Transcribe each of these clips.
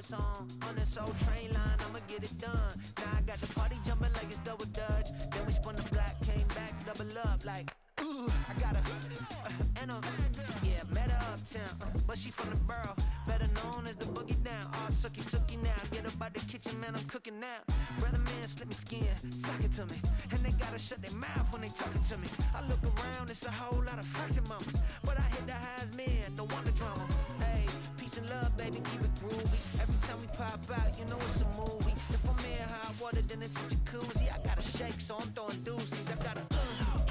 song on this old train line, I'ma get it done. Now I got the party jumping like it's double dutch. Then we spun the block, came back, double up like, ooh, I got a, and a, yeah, met her uptown, but she from the borough, better known as the boogie down. All sucky now, get up out the kitchen, man, I'm cooking now. Brother man, slip me skin, suck it to me, and they gotta shut their mouth when they talking to me. I look around, it's a whole lot of foxy mamas, but I hit the highs, man, don't want the drama. Hey, peace and love, baby, keep it groovy. Every time we pop out, you know it's a movie. If I'm in hot water, then it's a jacuzzi. I gotta shake, so I'm throwing deuces. I gotta,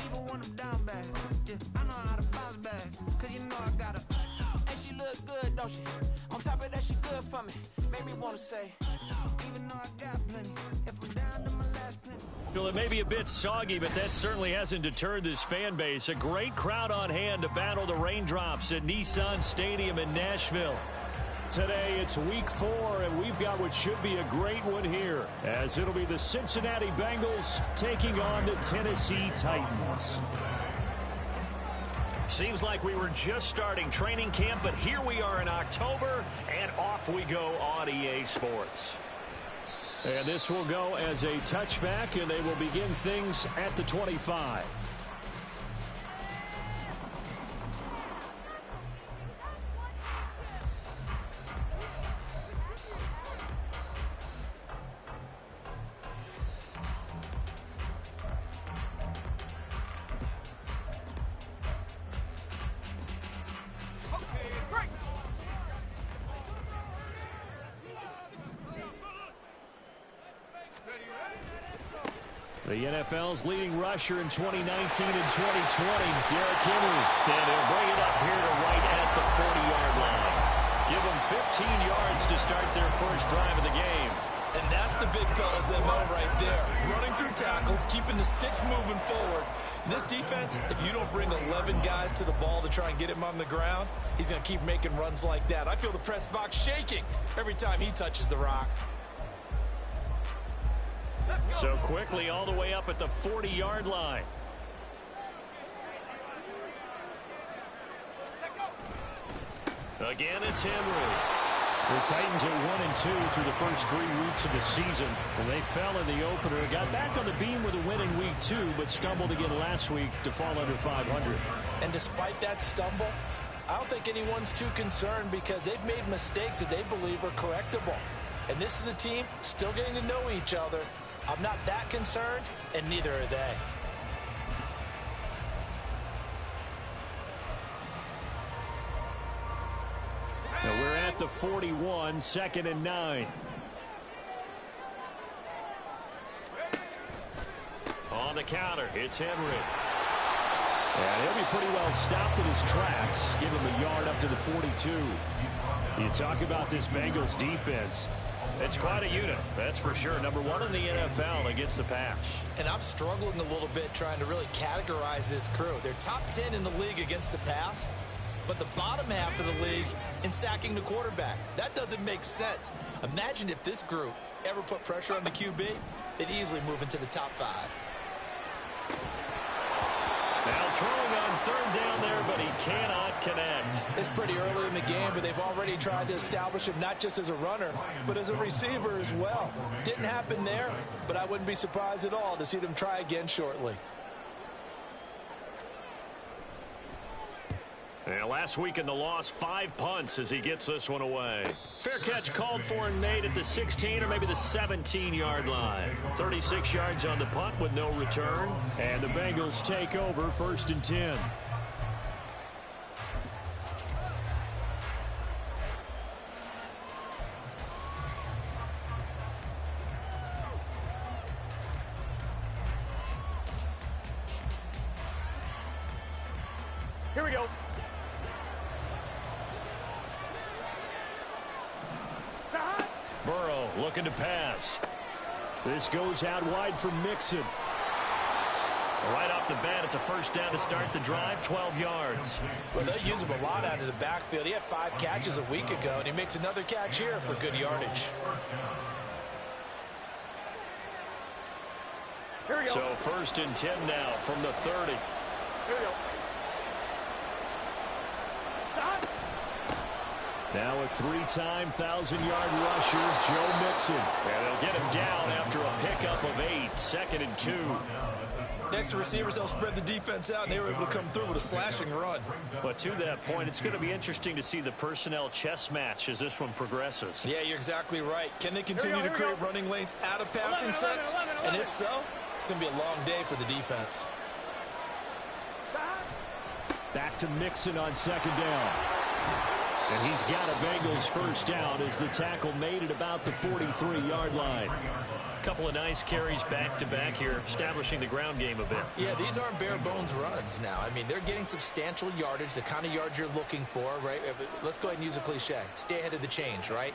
even when I'm down bad, yeah, I know how to bounce back, cause you know I gotta, and she look good, don't she? On top of that, she good for me. Make me wanna say, even though I got plenty, if I'm down to my last penny. Well, it may be a bit soggy, but that certainly hasn't deterred this fan base. A great crowd on hand to battle the raindrops at Nissan Stadium in Nashville. Today, it's week 4, and we've got what should be a great one here, as it'll be the Cincinnati Bengals taking on the Tennessee Titans. Seems like we were just starting training camp, but here we are in October, and off we go on EA Sports. And this will go as a touchback, and they will begin things at the 25. The NFL's leading rusher in 2019 and 2020, Derrick Henry. And he'll bring it up here to right at the 40-yard line. Give them 15 yards to start their first drive of the game. And that's the big fella's MO right there. Running through tackles, keeping the sticks moving forward. In this defense, if you don't bring 11 guys to the ball to try and get him on the ground, he's going to keep making runs like that. I feel the press box shaking every time he touches the rock. So quickly all the way up at the 40-yard line. Again, it's Henry. The Titans are 1-2 through the first 3 weeks of the season. And they fell in the opener. Got back on the beam with a win in week 2, but stumbled again last week to fall under 500. And despite that stumble, I don't think anyone's too concerned because they've made mistakes that they believe are correctable. And this is a team still getting to know each other. I'm not that concerned, and neither are they. Now we're at the 41, 2nd and 9. On the counter, it's Henry. And he'll be pretty well stopped in his tracks. Give him a yard up to the 42. You talk about this Bengals defense. It's quite a unit, that's for sure. Number 1 in the NFL against the pass. And I'm struggling a little bit trying to really categorize this crew. They're top 10 in the league against the pass, but the bottom half of the league in sacking the quarterback. That doesn't make sense. Imagine if this group ever put pressure on the QB, they'd easily move into the top 5. Now throwing on 3rd down there, but he cannot connect. It's pretty early in the game, but they've already tried to establish him not just as a runner, but as a receiver as well. Didn't happen there, but I wouldn't be surprised at all to see them try again shortly. And last week in the loss, 5 punts as he gets this one away. Fair catch called for and made at the 16 or maybe the 17-yard line. 36 yards on the punt with no return. And the Bengals take over 1st and 10. Here we go. Burrow looking to pass. This goes out wide for Mixon. Right off the bat, it's a first down to start the drive, 12 yards. Well, they use him a lot out of the backfield. He had 5 catches a week ago, and he makes another catch here for good yardage. Here we go. So 1st and 10 now from the 30. Here we go. Now a three-time 1,000-yard rusher, Joe Mixon. And they'll get him down after a pickup of 8, 2nd and 2. Next to receivers, they'll spread the defense out, and they were able to come through with a slashing run. But to that point, it's going to be interesting to see the personnel chess match as this one progresses. Yeah, you're exactly right. Can they continue to create running lanes out of passing sets? And if so, it's going to be a long day for the defense. Back to Mixon on 2nd down. And he's got a Bengals first down as the tackle made it about the 43-yard line. Couple of nice carries back-to-back here, establishing the ground game a bit. Yeah, these aren't bare-bones runs now. I mean, they're getting substantial yardage, the kind of yards you're looking for, right? Let's go ahead and use a cliche. Stay ahead of the change, right?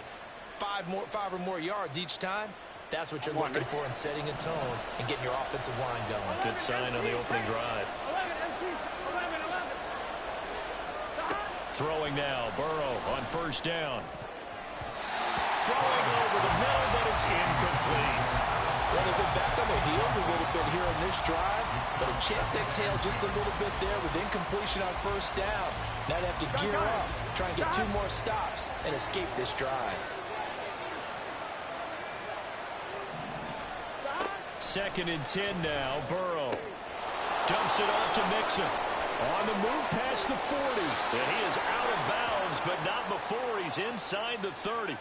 5 or more yards each time. That's what you're looking for in setting a tone and getting your offensive line going. Good sign on the opening drive. Throwing now, Burrow on first down. Throwing over the middle, but it's incomplete. Well, they've been back on their heels a little bit here in this drive, but a chance to exhale just a little bit there with incompletion on first down. Now they have to gear up, try and get 2 more stops, and escape this drive. 2nd and 10 now, Burrow. Dumps it off to Mixon. On the move past the 40. And he is out of bounds, but not before he's inside the 30.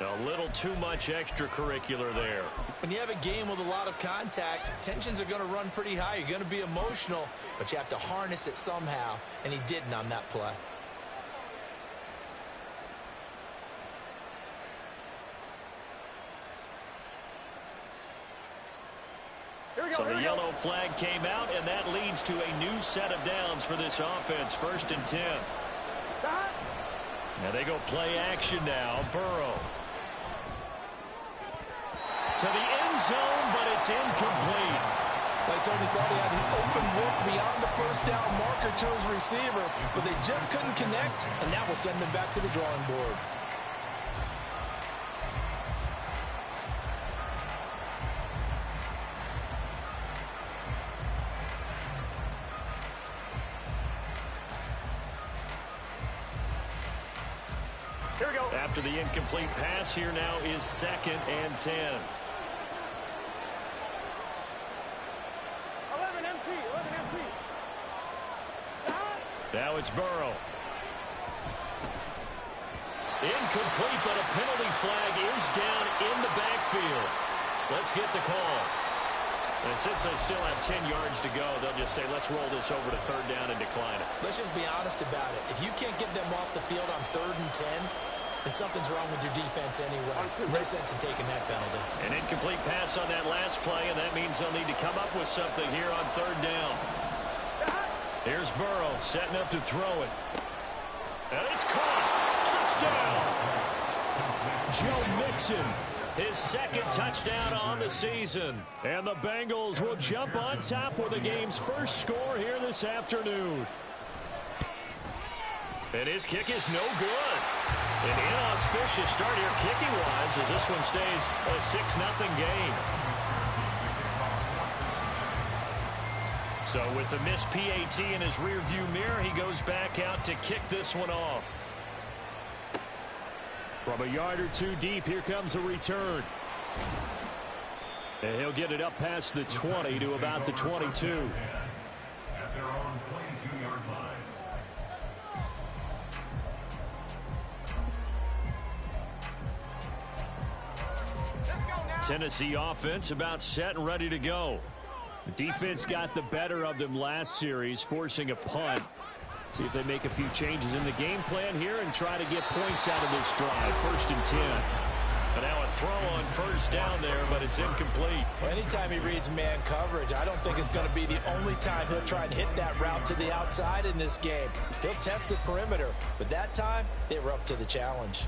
A little too much extracurricular there. When you have a game with a lot of contact, tensions are going to run pretty high. You're going to be emotional, but you have to harness it somehow, and he didn't on that play. So the yellow flag came out, and that leads to a new set of downs for this offense. 1st and 10. Now they go play action now. Burrow. To the end zone, but it's incomplete. They certainly thought he had an open look beyond the first down marker to his receiver, but they just couldn't connect, and that will send them back to the drawing board. After the incomplete pass, here now is 2nd and 10. 11 MT. Now it's Burrow. Incomplete, but a penalty flag is down in the backfield. Let's get the call. And since they still have 10 yards to go, they'll just say, let's roll this over to 3rd down and decline it. Let's just be honest about it. If you can't get them off the field on 3rd and 10, then something's wrong with your defense anyway. No sense in taking that penalty. An incomplete pass on that last play, and that means they'll need to come up with something here on 3rd down. Here's Burrow setting up to throw it. And it's caught. Touchdown. Joe Mixon, his 2nd touchdown on the season. And the Bengals will jump on top with the game's first score here this afternoon. And his kick is no good. An inauspicious start here kicking-wise as this one stays a 6-0 game. So with the missed PAT in his rearview mirror, he goes back out to kick this one off. From a yard or 2 deep, here comes a return. And he'll get it up past the 20 to about the 22. Tennessee offense about set and ready to go. The defense got the better of them last series, forcing a punt. See if they make a few changes in the game plan here and try to get points out of this drive. 1st and 10. And now a throw on 1st down there, but it's incomplete. Well, anytime he reads man coverage, I don't think it's going to be the only time he'll try and hit that route to the outside in this game. He'll test the perimeter, but that time they were up to the challenge.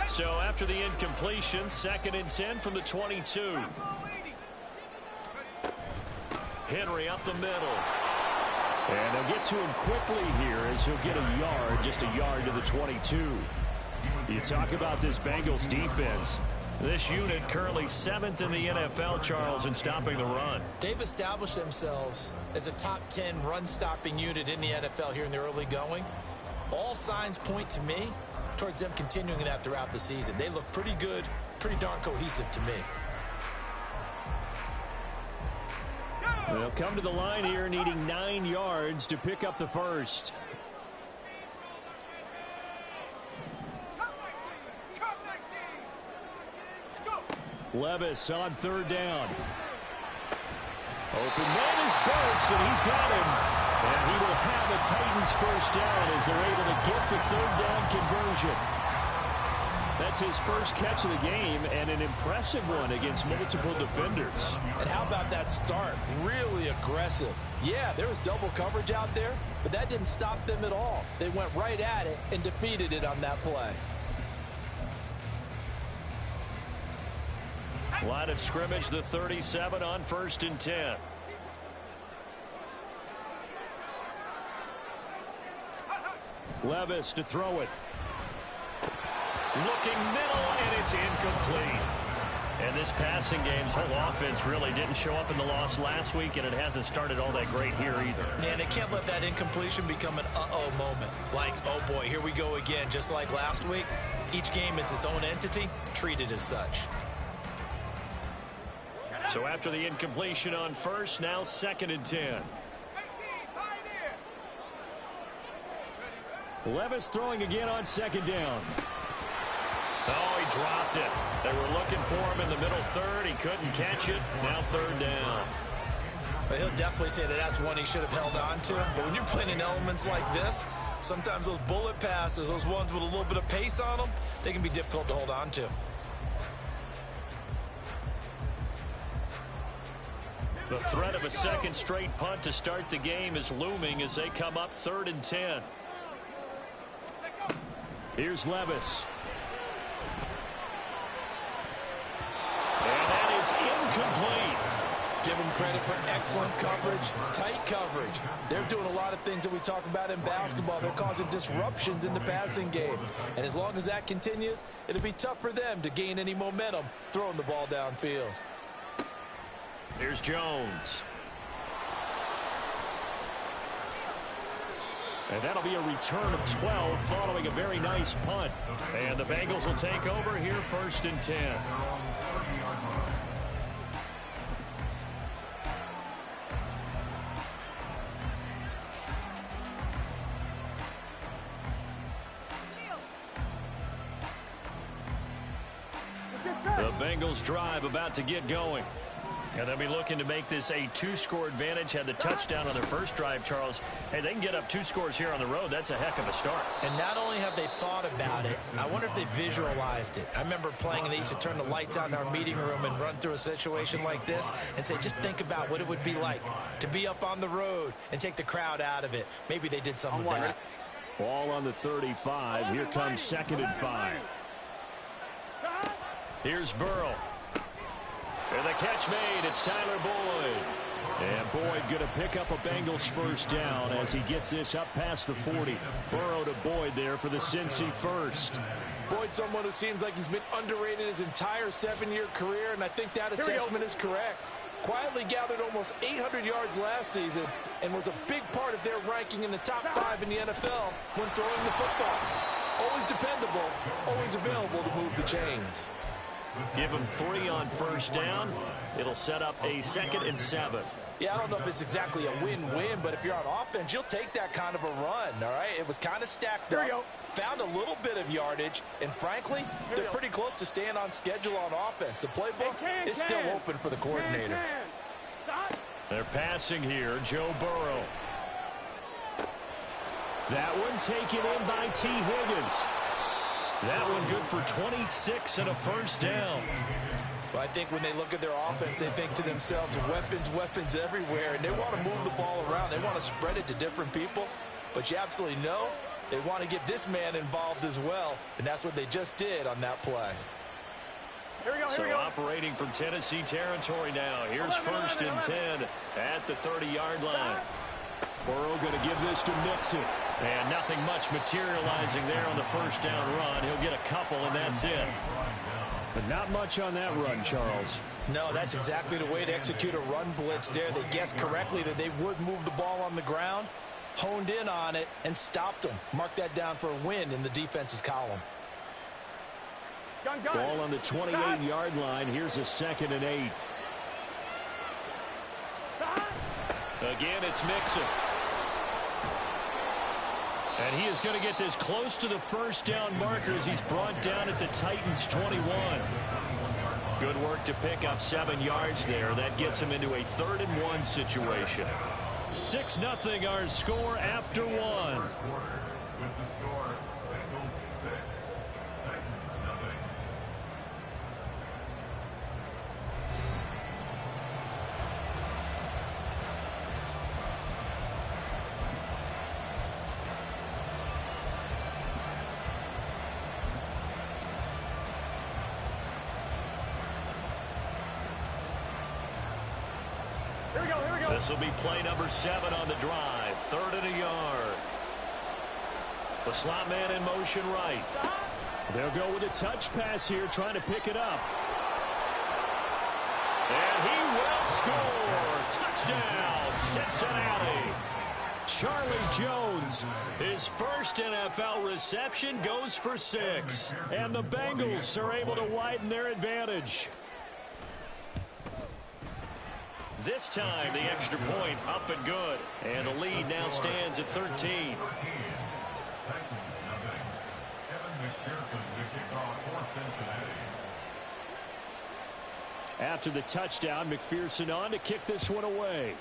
So after the incompletion, 2nd and 10 from the 22. Henry up the middle. And they'll get to him quickly here as he'll get just a yard to the 22. You talk about this Bengals defense. This unit currently 7th in the NFL, Charles, in stopping the run. They've established themselves as a top 10 run-stopping unit in the NFL here in the early going. All signs point to me towards them continuing that throughout the season. They look pretty good, pretty darn cohesive to me. They'll come to the line here needing 9 yards to pick up the first. Levis on 3rd down. Open man is Burks, and he's got him. And he will have the Titans first down as they're able to get the 3rd down conversion. That's his first catch of the game, and an impressive one against multiple defenders. And how about that start? Really aggressive. Yeah, there was double coverage out there, but that didn't stop them at all. They went right at it and defeated it on that play. Line of scrimmage, the 37 on 1st and 10. Levis to throw it. Looking middle, and it's incomplete. And this passing game's whole offense really didn't show up in the loss last week, and it hasn't started all that great here either. And they can't let that incompletion become an uh-oh moment. Like, oh boy, here we go again, just like last week. Each game is its own entity, treated as such. So after the incompletion on 1st, now 2nd and 10. Levis throwing again on 2nd down. Oh, he dropped it. They were looking for him in the middle 3rd. He couldn't catch it. Now 3rd down. But he'll definitely say that that's one he should have held on to. But when you're playing in elements like this, sometimes those bullet passes, those ones with a little bit of pace on them, they can be difficult to hold on to. The threat of a second straight punt to start the game is looming as they come up 3rd and 10. Here's Levis. And that is incomplete. Give them credit for excellent coverage, tight coverage. They're doing a lot of things that we talk about in basketball. They're causing disruptions in the passing game. And as long as that continues, it'll be tough for them to gain any momentum throwing the ball downfield. Here's Jones. And that'll be a return of 12 following a very nice punt. And the Bengals will take over here 1st and 10. The Bengals drive about to get going. And they'll be looking to make this a 2-score advantage. Had the touchdown on their first drive, Charles. Hey, they can get up 2 scores here on the road. That's a heck of a start. And not only have they thought about it, I wonder if they visualized it. I remember playing, and they used to turn the lights out in our meeting room and run through a situation like this and say, just think about what it would be like to be up on the road and take the crowd out of it. Maybe they did some of that. Ball on the 35. Here comes 2nd and 5. Here's Burrow. And the catch made. It's Tyler Boyd. And Boyd going to pick up a Bengals first down as he gets this up past the 40. Burrow to Boyd there for the Cincy first. Boyd, someone who seems like he's been underrated his entire 7-year career, and I think that assessment is correct. Quietly gathered almost 800 yards last season and was a big part of their ranking in the top 5 in the NFL when throwing the football. Always dependable, always available to move the chains. Give him 3 on first down. It'll set up a 2nd and 7. Yeah, I don't know if it's exactly a win-win, but if you're on offense, you'll take that kind of a run, all right? It was kind of stacked up, found a little bit of yardage, and frankly, they're pretty close to staying on schedule on offense. The playbook is still open for the coordinator. They're passing here, Joe Burrow. That one taken in by T. Higgins. That one good for 26 and a first down. Well, I think when they look at their offense, they think to themselves, weapons everywhere, and they want to move the ball around. They want to spread it to different people, but you absolutely know they want to get this man involved as well, and that's what they just did on that play. So operating from Tennessee territory now. Here's 1st and 10 at the 30-yard line. Burrow going to give this to Mixon. And nothing much materializing there on the first down run. He'll get a couple, and that's it. But not much on that run, Charles. No, that's exactly the way to execute a run blitz there. They guessed correctly that they would move the ball on the ground, honed in on it, and stopped them. Mark that down for a win in the defense's column. Ball on the 28-yard line. Here's a 2nd and 8. Again, it's Mixon. And he is going to get this close to the first down markers. He's brought down at the Titans' 21. Good work to pick up 7 yards there. That gets him into a 3rd and 1 situation. 6-0 our score after 1. This will be play number 7 on the drive. 3rd and a yard. The slot man in motion right. They'll go with a touch pass here, trying to pick it up. And he will score. Touchdown, Cincinnati. Charlie Jones, his first NFL reception, goes for 6. And the Bengals are able to widen their advantage. This time, the extra point up and good. And the lead now stands at 13. After the touchdown, McPherson on to kick this one away.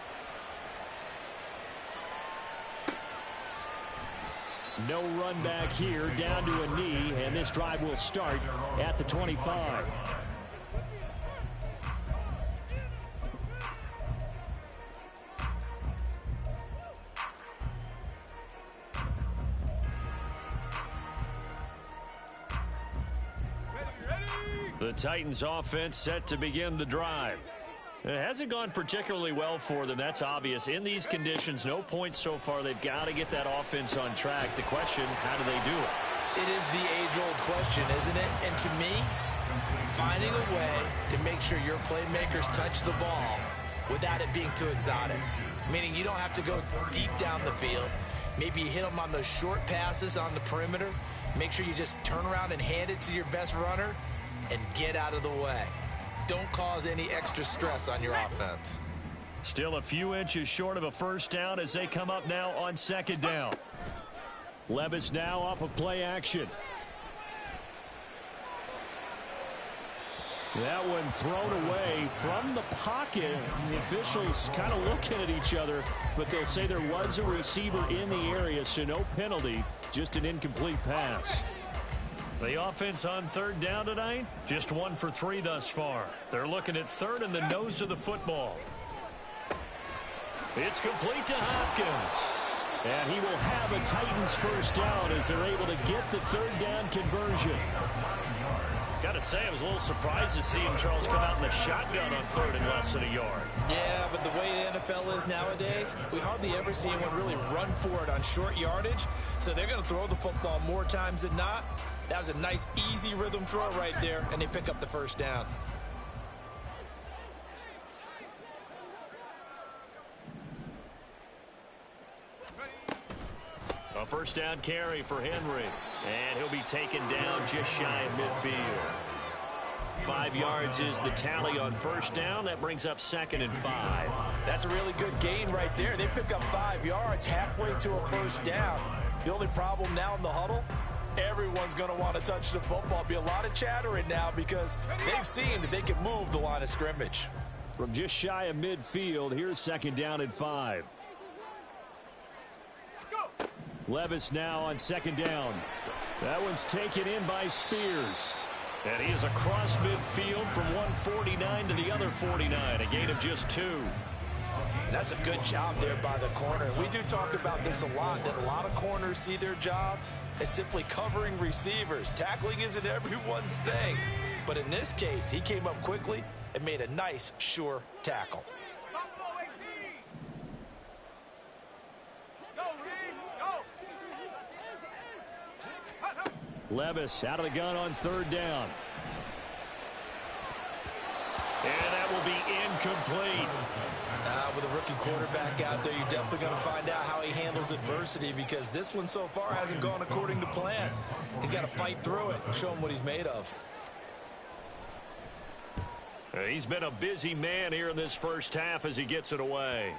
No run back here, down to a knee, and this drive will start at the 25. The Titans offense set to begin the drive. It hasn't gone particularly well for them. That's obvious. In these conditions, no points so far. They've got to get that offense on track. The question, how do they do it? It is the age-old question, isn't it? And to me, finding a way to make sure your playmakers touch the ball without it being too exotic. Meaning you don't have to go deep down the field. Maybe you hit them on those short passes on the perimeter. Make sure you just turn around and hand it to your best runner and get out of the way. Don't cause any extra stress on your offense. Still a few inches short of a first down as they come up now on 2nd down. Levis now off of play action. That one thrown away from the pocket. The officials kind of looking at each other, but they'll say there was a receiver in the area, so no penalty, just an incomplete pass. The offense on 3rd down tonight, just 1 for 3 thus far. They're looking at 3rd and the nose of the football. It's complete to Hopkins. And he will have a Titans first down as they're able to get the 3rd down conversion. Got to say, I was a little surprised to see him, Charles, come out in the shotgun on 3rd and less than a yard. Yeah, but the way the NFL is nowadays, we hardly ever see anyone really run for it on short yardage. So they're going to throw the football more times than not. That was a nice, easy rhythm throw right there, and they pick up the first down. A first down carry for Henry. And he'll be taken down just shy of midfield. 5 yards is the tally on first down. That brings up 2nd and 5. That's a really good gain right there. They pick up 5 yards halfway to a first down. The only problem now in the huddle, everyone's going to want to touch the football. Be a lot of chattering now because they've seen that they can move the line of scrimmage. From just shy of midfield, here's 2nd down and 5. Levis now on 2nd down. That one's taken in by Spears. And he is across midfield from 149 to the other 49. A gain of just 2. That's a good job there by the corner. We do talk about this a lot, that a lot of corners see their job as simply covering receivers. Tackling isn't everyone's thing. But in this case, he came up quickly and made a nice, sure tackle. Levis out of the gun on 3rd down. incomplete. With a rookie quarterback out there, you're definitely going to find out how he handles adversity, because this one so far hasn't gone according to plan. He's got to fight through it and show him what he's made of. He's been a busy man here in this first half as he gets it away.